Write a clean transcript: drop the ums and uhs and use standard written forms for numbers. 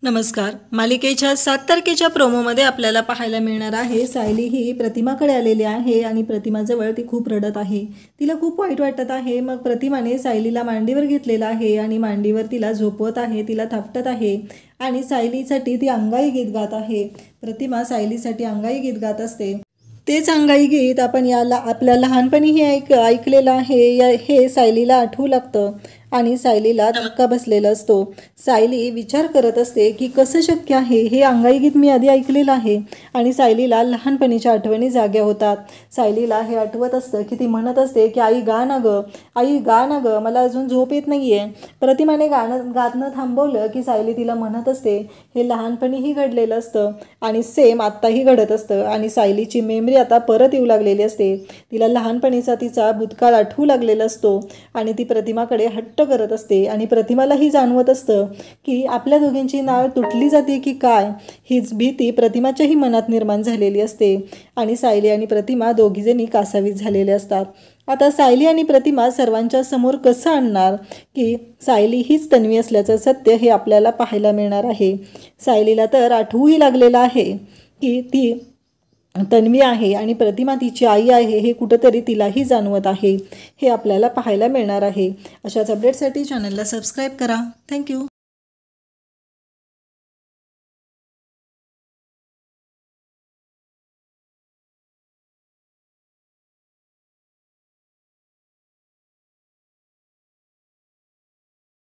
नमस्कार। मालिकेच्या 7 तारखेच्या प्रोमोमध्ये आपल्याला पाहायला मिळणार आहे सायली ही प्रतिमाकडे आलेली आहे आणि प्रतिमाजवळ ती खूप रडत आहे। तिला खूप वाईट वाटत आहे। मग प्रतिमाने सायलीला मांडीवर घेतलेला आहे आणि मांडीवर तिला झोपवत आहे, तिला थापटत आहे आणि सायलीसाठी ती अंगाई गीत गात आहे। प्रतिमा सायलीसाठी अंगाई गीत गात असते। तेच अंगाई गीत आपण आपल्या लहानपणीही ऐकलेलं आहे। हे सायलीला आठवू लागतं आणि सायलीला धक्का बसलेला असतो। सायली विचार करत असते की कसं शक्य आहे, हे अंगाई गीत मी आधी ऐकलेलं आहे आणि सायलीला लहानपणीच्या आठवणी जाग्या होतात। सायलीला हे आठवत असतं की ती म्हणत असते की आई गा ना गं, आई गा ना गं, मला अजून झोप येत नाही आहे। प्रतिमाने गाणं थांबवलं की सायली तिला म्हणत असते हे लहानपणीही घडलेलं असतं आणि सेम आत्ताही घडत असतं आणि सायलीची मेमरी आता परत येऊ लागलेली असते। तिला लहानपणीचा तिचा भूतकाळ आठवू लागलेला असतो आणि ती प्रतिमाकडे हट्ट करत असते आणि प्रतिमालाही जाणवत असतं की आपल्या दोघींची नाळ तुटली जाते की काय, हीच भीती प्रतिमाच्याही मनात निर्माण झालेली असते आणि सायली आणि प्रतिमा दोघीजणी कासावीस झालेले असतात। आता सायली आणि प्रतिमा सर्वांच्या समोर कसं आणणार की सायली हीच तन्वी असल्याचं सत्य हे आपल्याला पाहायला मिळणार आहे। सायलीला तर आठवूही लागलेलं आहे की ती तन्वी आहे आणि प्रतिमा तिची आई आहे, हे कुठंतरी तिलाही जाणवत आहे। हे आपल्याला पाहायला मिळणार आहे। अशाच अपडेटसाठी चॅनलला सबस्क्राईब करा। थँक्यू।